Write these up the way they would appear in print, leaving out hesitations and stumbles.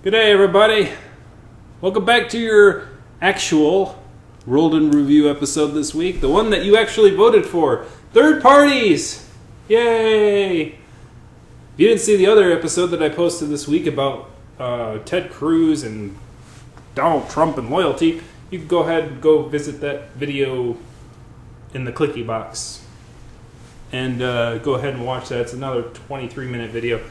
Good day, everybody. Welcome back to your actual Rolled in Review episode this week. The one that you actually voted for. Third parties! Yay! If you didn't see the other episode that I posted this week about Ted Cruz and Donald Trump and loyalty, you can go ahead and go visit that video in the clicky box. And go ahead and watch that. It's another 23-minute video.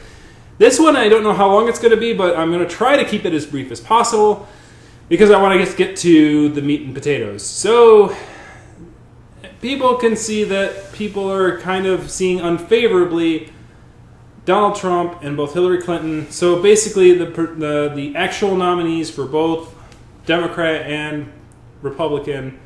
This one, I don't know how long it's going to be, but I'm going to try to keep it as brief as possible because I want to get to the meat and potatoes. So, people can see that people are kind of seeing unfavorably Donald Trump and both Hillary Clinton. So basically, the actual nominees for both Democrat and Republican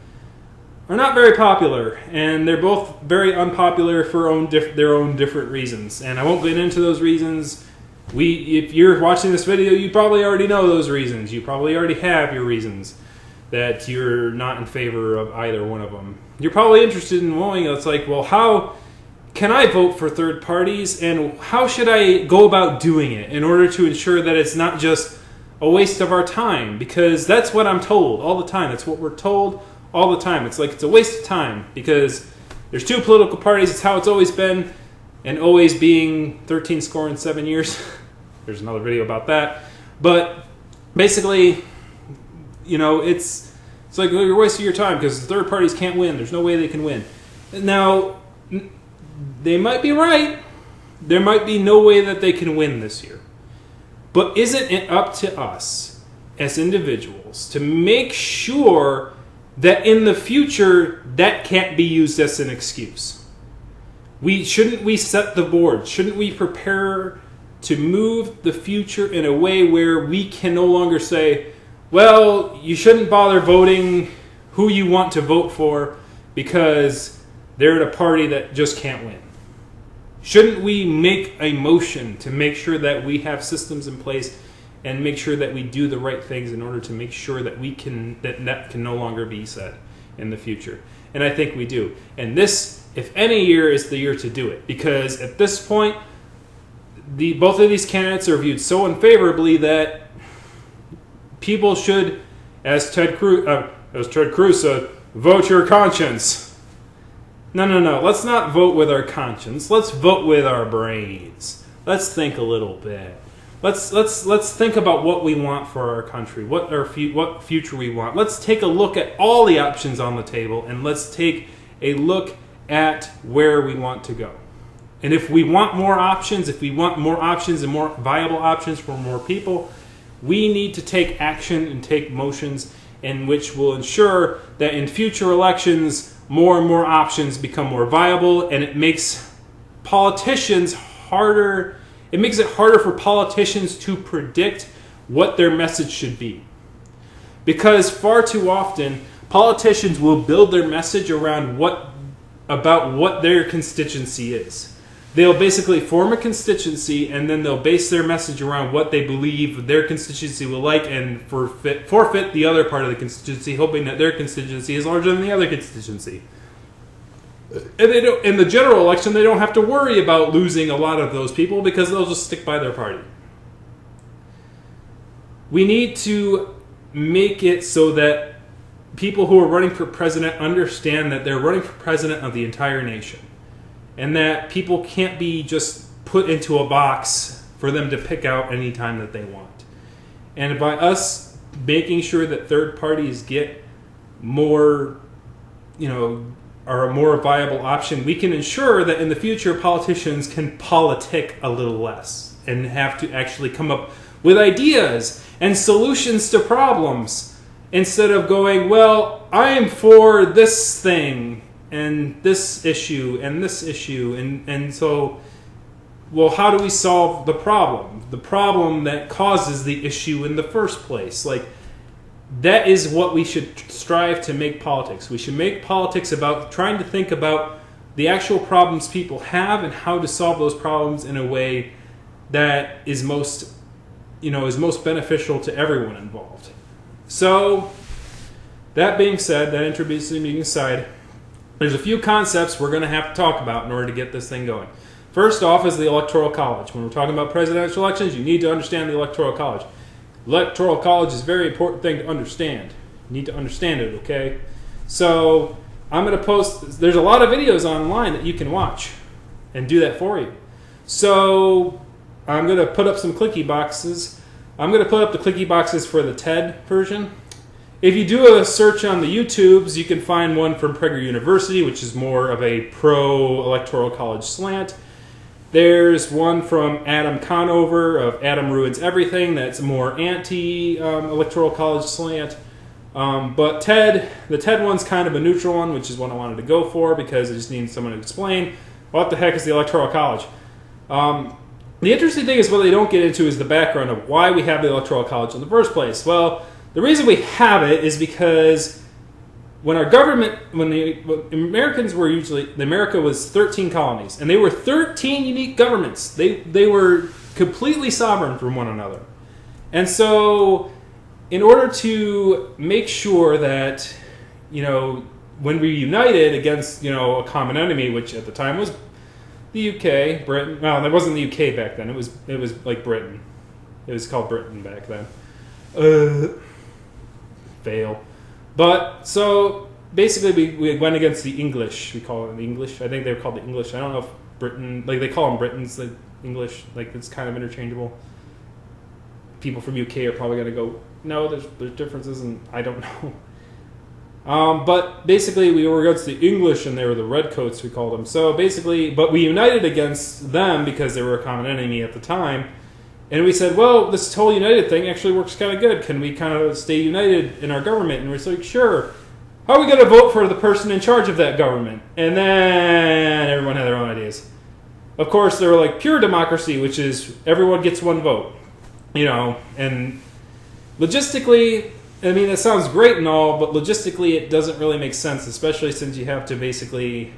are not very popular, and they're both very unpopular for their own different reasons. And I won't get into those reasons. If you're watching this video, you probably already know those reasons. You probably already have your reasons that you're not in favor of either one of them. You're probably interested in knowing, it's like, well, how can I vote for third parties, and how should I go about doing it in order to ensure that it's not just a waste of our time? Because that's what I'm told all the time. That's what we're told all the time. It's like it's a waste of time because there's two political parties. It's how it's always been, and always being 13 score and 7 years. There's another video about that. But basically, you know, it's like you're wasting your time because the third parties can't win. There's no way they can win. Now, they might be right. There might be no way that they can win this year. But isn't it up to us as individuals to make sure that in the future that can't be used as an excuse? Shouldn't we set the board? Shouldn't we prepare to move the future in a way where we can no longer say, well, you shouldn't bother voting who you want to vote for because they're at a party that just can't win? Shouldn't we make a motion to make sure that we have systems in place and make sure that we do the right things in order to make sure that that can no longer be said in the future? And I think we do. And this, if any year, is the year to do it. Because at this point, both of these candidates are viewed so unfavorably that people should, as Ted Cruz said, vote your conscience. No. Let's not vote with our conscience. Let's vote with our brains. Let's think a little bit. Let's think about what we want for our country, what future we want. Let's take a look at all the options on the table, and let's take a look at where we want to go. And if we want more options, and more viable options for more people, we need to take action and take motions in which will ensure that in future elections, more and more options become more viable, and it makes politicians harder. It makes it harder for politicians to predict what their message should be. Because far too often, politicians will build their message around what their constituency is. They'll basically form a constituency, and then they'll base their message around what they believe their constituency will like, and forfeit the other part of the constituency, hoping that their constituency is larger than the other constituency. And they don't, in the general election, they don't have to worry about losing a lot of those people because they'll just stick by their party. We need to make it so that people who are running for president understand that they're running for president of the entire nation, and that people can't be just put into a box for them to pick out any time that they want. And by us making sure that third parties get more, are a more viable option, we can ensure that in the future politicians can politic a little less and have to actually come up with ideas and solutions to problems instead of going, well, I am for this thing and this issue and this issue, and so, well, how do we solve the problem that causes the issue in the first place? Like, that is what we should strive to make politics. We should make politics about trying to think about the actual problems people have and how to solve those problems in a way that is most beneficial to everyone involved. So, that being said, that introducing being aside, there's a few concepts we're going to have to talk about in order to get this thing going. First off is the Electoral College. When we're talking about presidential elections, you need to understand the Electoral College. Electoral College is a very important thing to understand. You need to understand it, okay? So I'm going to post, there's a lot of videos online that you can watch and do that for you. So I'm going to put up some clicky boxes. I'm going to put up the clicky boxes for the TED version. If you do a search on the YouTubes, you can find one from Prager University, which is more of a pro-Electoral College slant. There's one from Adam Conover of Adam Ruins Everything that's more anti-Electoral College slant. But the TED one's kind of a neutral one, which is what I wanted to go for because I just need someone to explain what the heck is the Electoral College. The interesting thing is what they don't get into is the background of why we have the Electoral College in the first place. Well, the reason we have it is because when our government, America was 13 colonies, and they were 13 unique governments. They were completely sovereign from one another. And so in order to make sure that, when we united against, a common enemy, which at the time was the UK, Britain. Well, it wasn't the UK back then. It was like Britain. It was called Britain back then. Fail. But, so, basically we went against the English. We call it the English. I think they were called the English. I don't know if Britain, they call them Britons, the English. It's kind of interchangeable. People from UK are probably going to go, no, there's differences, and I don't know. But basically we were against the English, and they were the redcoats, we called them. So basically, but we united against them because they were a common enemy at the time. And we said, well, this whole united thing actually works kind of good. Can we kind of stay united in our government? And we're like, sure. How are we going to vote for the person in charge of that government? And then everyone had their own ideas. Of course, they were like pure democracy, which is everyone gets one vote. And logistically, I mean, it sounds great and all, but logistically it doesn't really make sense, especially since you have to basically,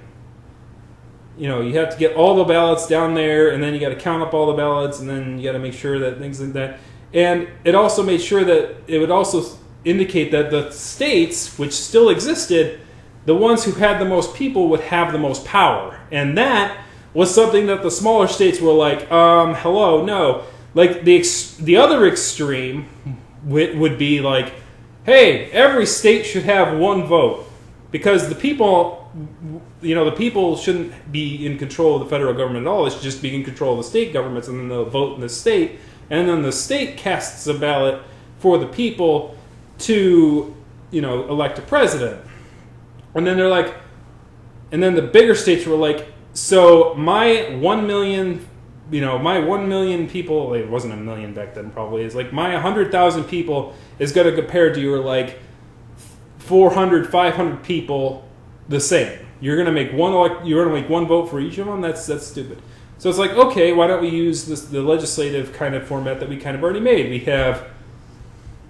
you have to get all the ballots down there, and then you got to count up all the ballots, and then you got to make sure that things like that. And it also made sure that it would also indicate that the states, which still existed, the ones who had the most people would have the most power. And that was something that the smaller states were like, hello, no. Like, the other extreme would be like, hey, every state should have one vote. Because the people, the people shouldn't be in control of the federal government at all. They should just be in control of the state governments, and then they'll vote in the state. And then the state casts a ballot for the people to, elect a president. And then they're like, and then the bigger states were like, so my 1 million, my 1 million people, it wasn't a million back then probably, is like my 100,000 people is going to compare to your like 400, 500 people the same. You're going to make one vote for each of them? That's stupid. So it's like, okay, why don't we use the legislative kind of format that we kind of already made?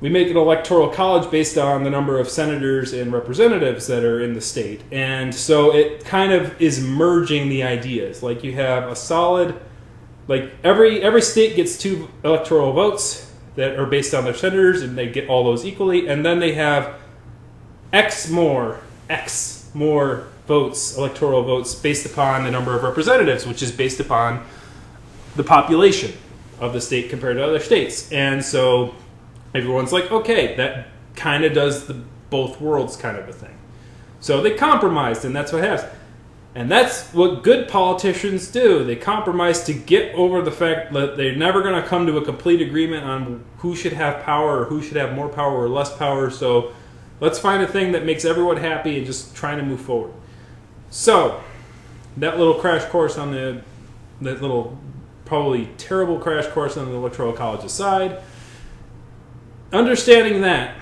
We make an electoral college based on the number of senators and representatives that are in the state. And so it kind of is merging the ideas. Like you have a solid, like every state gets 2 electoral votes that are based on their senators, and they get all those equally. And then they have X more votes, electoral votes, based upon the number of representatives, which is based upon the population of the state compared to other states. And so everyone's like, okay, that kind of does the both worlds kind of a thing. So they compromised, and that's what happens. And that's what good politicians do. They compromise to get over the fact that they're never going to come to a complete agreement on who should have power or who should have more power or less power. So let's find a thing that makes everyone happy and just trying to move forward. So that little crash course on that little probably terrible crash course on the Electoral College aside, understanding that,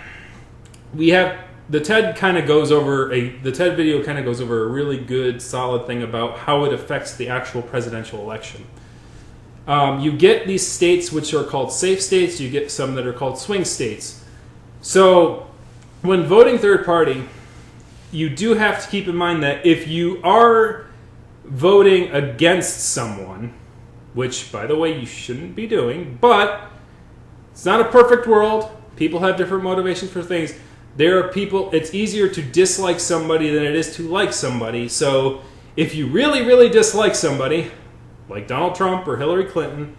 we have the TED video kind of goes over a really good, solid thing about how it affects the actual presidential election. You get these states which are called safe states. You get some that are called swing states. So when voting third party, you do have to keep in mind that if you are voting against someone, which, by the way, you shouldn't be doing, but it's not a perfect world. People have different motivations for things. There are people, it's easier to dislike somebody than it is to like somebody. So if you really, really dislike somebody, like Donald Trump or Hillary Clinton,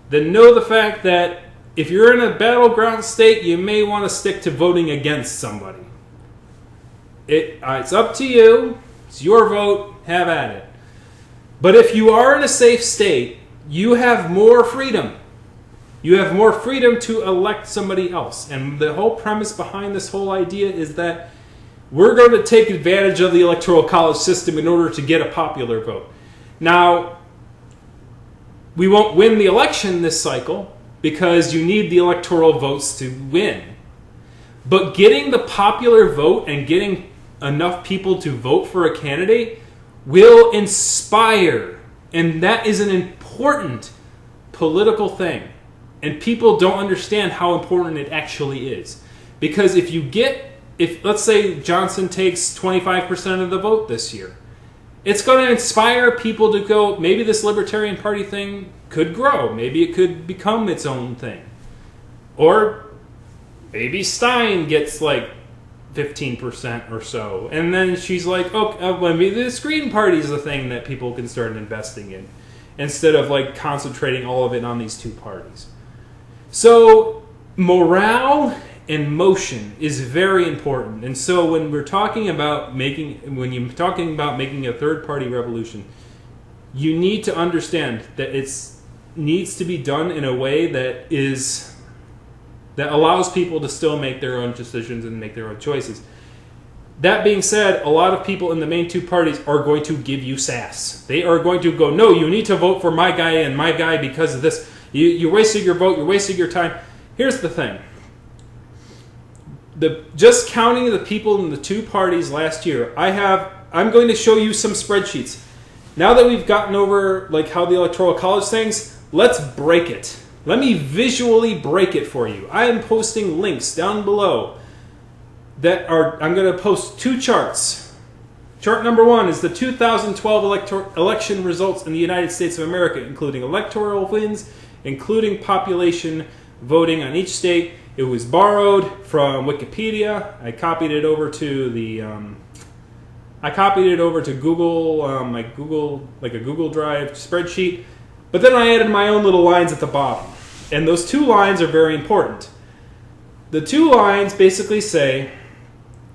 then know the fact that if you're in a battleground state, you may want to stick to voting against somebody. It's up to you. It's your vote. Have at it. But if you are in a safe state, you have more freedom. You have more freedom to elect somebody else. And the whole premise behind this whole idea is that we're going to take advantage of the Electoral College system in order to get a popular vote. Now, we won't win the election this cycle because you need the electoral votes to win. But getting the popular vote and getting enough people to vote for a candidate will inspire. And that is an important political thing. And people don't understand how important it actually is. Because if let's say Johnson takes 25% of the vote this year, it's going to inspire people to go, maybe this Libertarian Party thing could grow. Maybe it could become its own thing. Or maybe Stein gets like 15% or so. And then she's like, oh, maybe this Green Party is a thing that people can start investing in. Instead of like concentrating all of it on these two parties. So morale and motion is very important. And so when you're talking about making a third party revolution, you need to understand that it needs to be done in a way that allows people to still make their own decisions and make their own choices. That being said, a lot of people in the main two parties are going to give you sass. They are going to go, no, you need to vote for my guy and my guy because of this. You're wasting your vote. You're wasting your time. Here's the thing. Just counting the people in the two parties last year, I'm going to show you some spreadsheets. Now that we've gotten over like how the Electoral College things, let's break it. Let me visually break it for you. I am posting links down below I'm going to post two charts. Chart number 1 is the 2012 election results in the United States of America, including electoral wins, including population voting on each state. It was borrowed from Wikipedia. I copied it over to Google, a Google Drive spreadsheet. But then I added my own little lines at the bottom. And those two lines are very important. The two lines basically say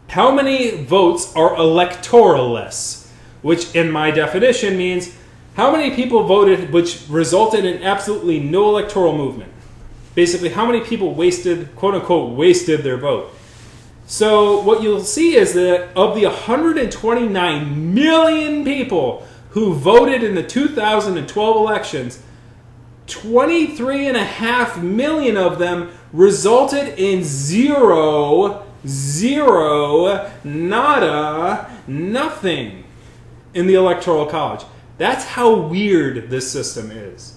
how many votes are electoralless, which in my definition means how many people voted which resulted in absolutely no electoral movement. Basically, how many people quote-unquote, wasted their vote. So what you'll see is that of the 129 million people who voted in the 2012 elections, 23.5 million of them resulted in zero, nada, nothing in the Electoral College. That's how weird this system is.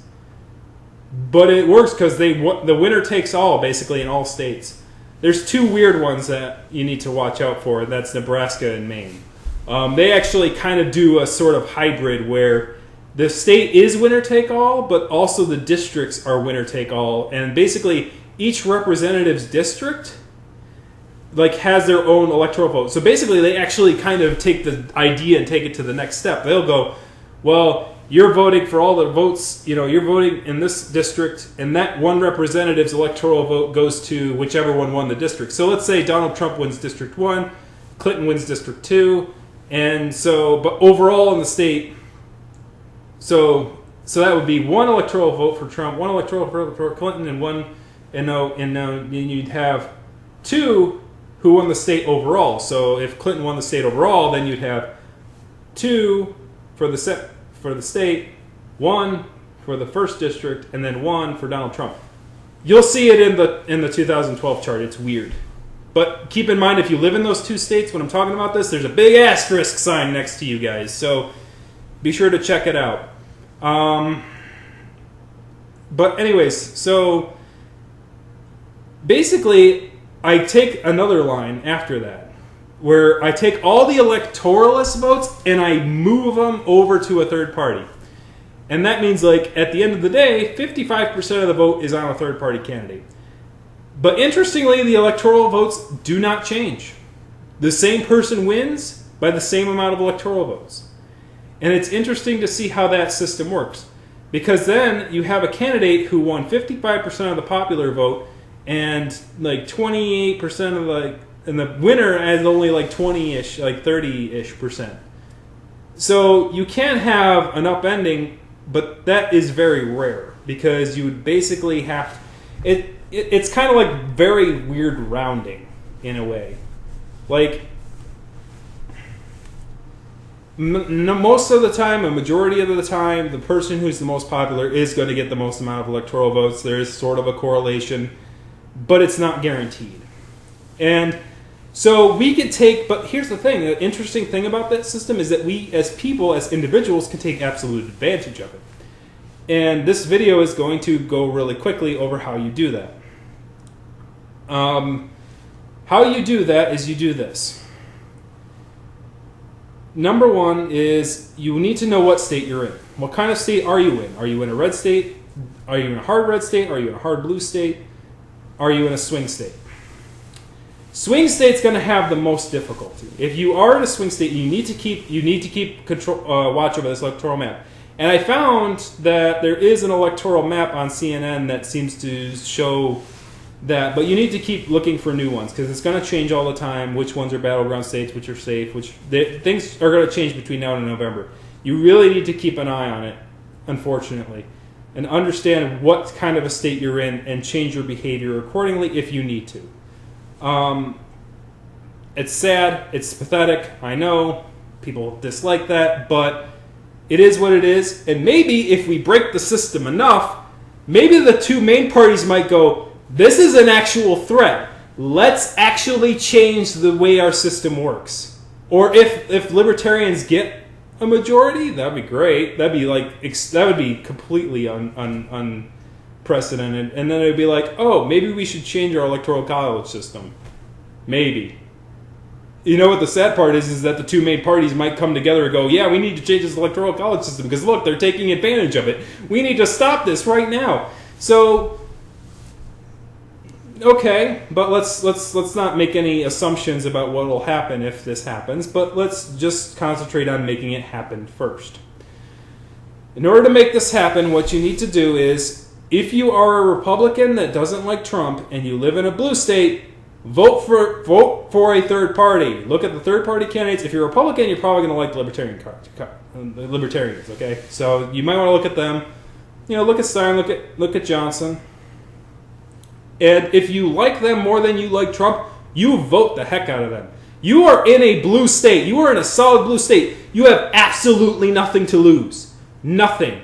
But it works because the winner takes all, basically, in all states. There's two weird ones that you need to watch out for, and that's Nebraska and Maine. They actually kind of do a sort of hybrid where the state is winner-take-all, but also the districts are winner-take-all. And basically, each representative's district has their own electoral vote. So basically, they actually kind of take the idea and take it to the next step. They'll go, well, you're voting for all the votes, you're voting in this district, and that one representative's electoral vote goes to whichever one won the district. So let's say Donald Trump wins District 1, Clinton wins District 2, and so, but overall in the state, so that would be one electoral vote for Trump, one electoral vote for Clinton, and you'd have two who won the state overall. So if Clinton won the state overall, then you'd have two for the state, one for the first district, and then one for Donald Trump. You'll see it in the 2012 chart. It's weird. But keep in mind, if you live in those two states, when I'm talking about this, there's a big asterisk sign next to you guys. So be sure to check it out. But anyways, so basically, I take another line after that, where I take all the electoralist votes and I move them over to a third party. And that means, at the end of the day, 55% of the vote is on a third party candidate. But interestingly, the electoral votes do not change. The same person wins by the same amount of electoral votes. And it's interesting to see how that system works. Because then you have a candidate who won 55% of the popular vote and like 28% of and the winner has only like 20-ish, like 30-ish percent. So you can have an upending, but that is very rare because you would basically have it's kind of like very weird rounding in a way. Like most of the time, a majority of the time, the person who's the most popular is going to get the most amount of electoral votes. There is sort of a correlation, but it's not guaranteed. And so we could take, but here's the thing, the interesting thing about that system is that we as people, as individuals, can take absolute advantage of it. And this video is going to go really quickly over how you do that. How you do that is you do this. Number one is you need to know what state you're in. What kind of state are you in? Are you in a red state? Are you in a hard red state? Are you in a hard blue state? Are you in a swing state? Swing state's going to have the most difficulty. If you are in a swing state, you need to keep control, watch over this electoral map. And I found that there is an electoral map on CNN that seems to show that, but you need to keep looking for new ones because it's going to change all the time. Which ones are battleground states, which are safe, things are going to change between now and November. You really need to keep an eye on it, unfortunately, and understand what kind of a state you're in and change your behavior accordingly if you need to. It's sad, it's pathetic, I know, people dislike that, but it is what it is, and maybe if we break the system enough, maybe the two main parties might go, this is an actual threat. Let's actually change the way our system works. Or if libertarians get a majority, that'd be great. That would be completely unprecedented. And then it'd be like, oh, maybe we should change our electoral college system. Maybe. You know what the sad part is that the two main parties might come together and go, yeah, we need to change this electoral college system because look, they're taking advantage of it. We need to stop this right now. So okay, but let's not make any assumptions about what will happen if this happens, but let's just concentrate on making it happen first. In order to make this happen, what you need to do is, if you are a Republican that doesn't like Trump and you live in a blue state, vote for a third party. Look at the third party candidates. If you're a Republican, you're probably going to like the Libertarians, okay? So you might want to look at them. You know, look at Stein, look at Johnson. And if you like them more than you like Trump, you vote the heck out of them. You are in a blue state. You are in a solid blue state. You have absolutely nothing to lose. Nothing.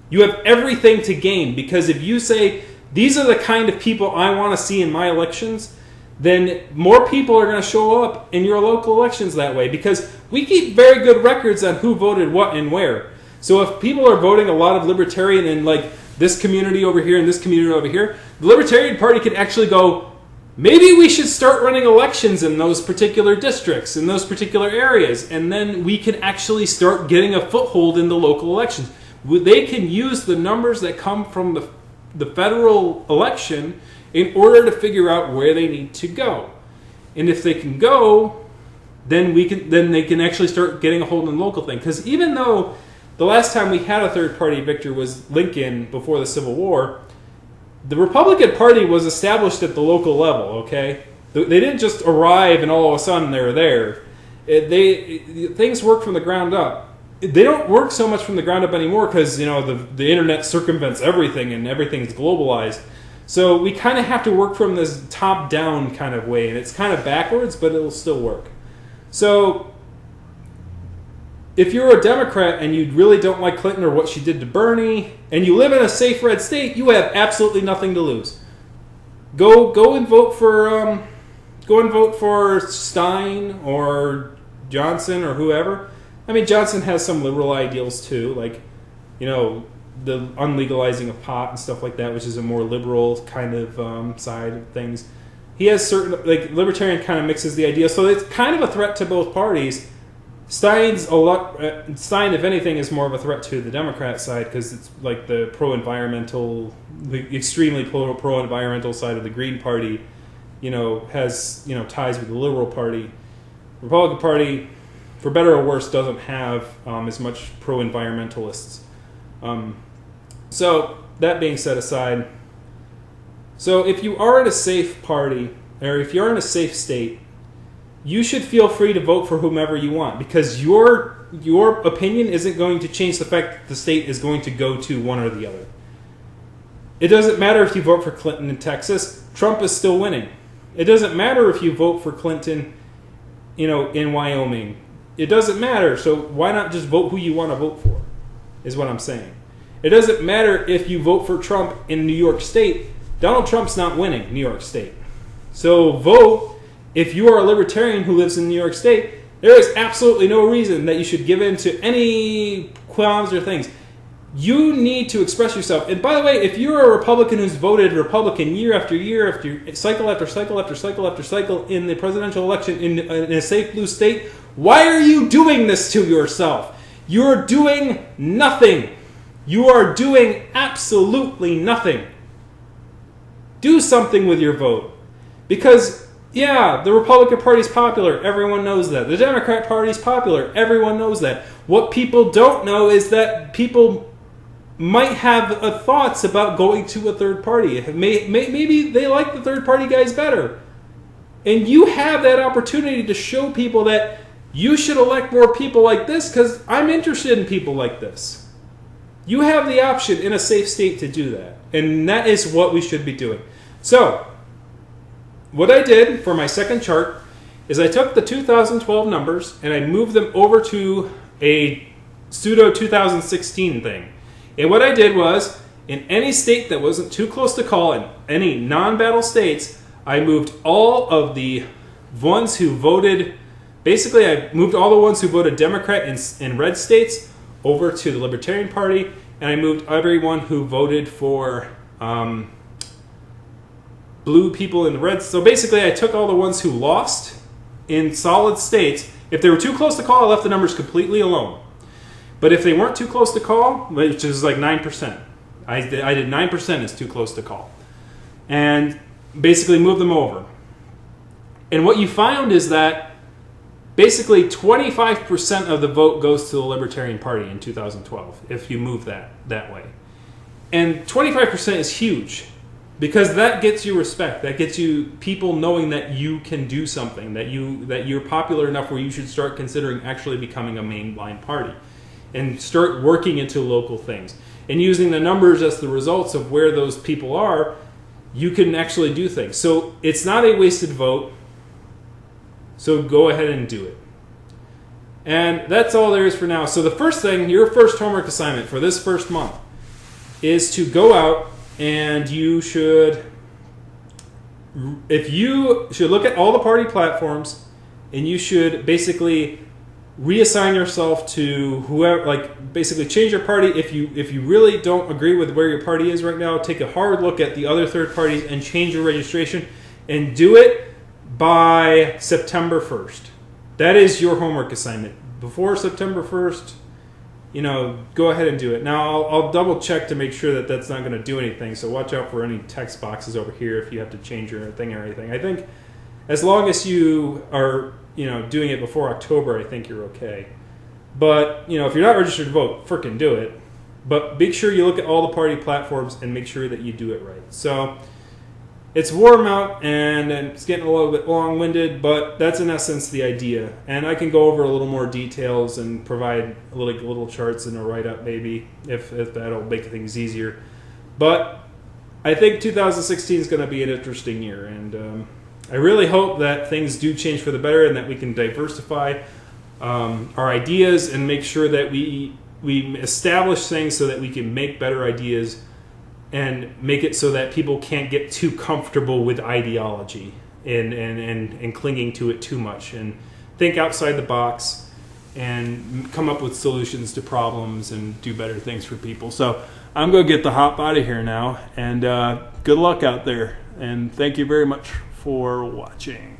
You have everything to gain, because if you say, these are the kind of people I want to see in my elections, then more people are going to show up in your local elections that way, because we keep very good records on who voted what and where. So if people are voting a lot of libertarian in like this community over here and this community over here, the Libertarian Party could actually go, maybe we should start running elections in those particular districts, in those particular areas, and then we can actually start getting a foothold in the local elections. They can use the numbers that come from the federal election in order to figure out where they need to go. And if they can go, then they can actually start getting a hold on the local thing. Because even though the last time we had a third party victor was Lincoln before the Civil War, the Republican Party was established at the local level, okay? They didn't just arrive and all of a sudden they were there. Things work from the ground up. They don't work so much from the ground up anymore because, you know, the internet circumvents everything and everything is globalized. So we kind of have to work from this top-down kind of way, and it's kind of backwards, but it'll still work. So if you're a Democrat and you really don't like Clinton or what she did to Bernie, and you live in a safe red state, you have absolutely nothing to lose. Go and vote for Stein or Johnson or whoever. I mean, Johnson has some liberal ideals too, like, you know, the unlegalizing of pot and stuff like that, which is a more liberal kind of side of things. He has certain, like, libertarian kind of mixes the idea, so it's kind of a threat to both parties. Stein, if anything, is more of a threat to the Democrat side because it's like the extremely pro-environmental side of the Green Party, you know, has, you know, ties with the Liberal Party. Republican Party, for better or worse, doesn't have as much pro-environmentalists. So, that being set aside, so if you are in a safe party, or if you're in a safe state, you should feel free to vote for whomever you want, because your opinion isn't going to change the fact that the state is going to go to one or the other. It doesn't matter if you vote for Clinton in Texas, Trump is still winning. It doesn't matter if you vote for Clinton, in Wyoming. It doesn't matter, so why not just vote who you want to vote for, is what I'm saying. It doesn't matter if you vote for Trump in New York State. Donald Trump's not winning New York State. So vote, if you are a libertarian who lives in New York State, there is absolutely no reason that you should give in to any qualms or things. You need to express yourself. And by the way, if you're a Republican who's voted Republican year after year after cycle after cycle after cycle after cycle in the presidential election in a safe blue state, why are you doing this to yourself? You're doing nothing. You are doing absolutely nothing. Do something with your vote. Because, yeah, the Republican Party's popular. Everyone knows that. The Democrat Party's popular. Everyone knows that. What people don't know is that people might have thoughts about going to a third party. Maybe they like the third party guys better. And you have that opportunity to show people that you should elect more people like this because I'm interested in people like this. You have the option in a safe state to do that. And that is what we should be doing. So, what I did for my second chart is I took the 2012 numbers and I moved them over to a pseudo 2016 thing. And what I did was, in any state that wasn't too close to call, in any non-battle states, I moved all of the ones who voted, basically I moved all the ones who voted Democrat in red states over to the Libertarian Party, and I moved everyone who voted for blue people in the red. So basically I took all the ones who lost in solid states. If they were too close to call, I left the numbers completely alone. But if they weren't too close to call, which is like 9%, I did 9% is too close to call. And basically move them over. And what you found is that basically 25% of the vote goes to the Libertarian Party in 2012, if you move that way. And 25% is huge, because that gets you respect. That gets you people knowing that you can do something, that you're popular enough where you should start considering actually becoming a mainline party. And start working into local things. And using the numbers as the results of where those people are, you can actually do things. So it's not a wasted vote. So go ahead and do it. And that's all there is for now. So the first thing, your first homework assignment for this first month is to go out and you should look at all the party platforms and you should basically reassign yourself to whoever, like basically change your party. If you really don't agree with where your party is right now, take a hard look at the other third parties and change your registration, and do it by September 1st. That is your homework assignment. Before September 1st, go ahead and do it. Now, I'll double check to make sure that that's not going to do anything, so watch out for any text boxes over here if you have to change your thing or anything. I think as long as you are doing it before October, I think you're okay. But, if you're not registered to vote, frickin' do it. But make sure you look at all the party platforms and make sure that you do it right. So, it's warm out and it's getting a little bit long-winded, but that's in essence the idea. And I can go over a little more details and provide little charts and a write-up maybe, if that'll make things easier. But I think 2016 is going to be an interesting year, and I really hope that things do change for the better and that we can diversify our ideas and make sure that we establish things so that we can make better ideas and make it so that people can't get too comfortable with ideology and clinging to it too much, and think outside the box and come up with solutions to problems and do better things for people. So I'm going to get the hop out of here now, and good luck out there, and thank you very much for watching.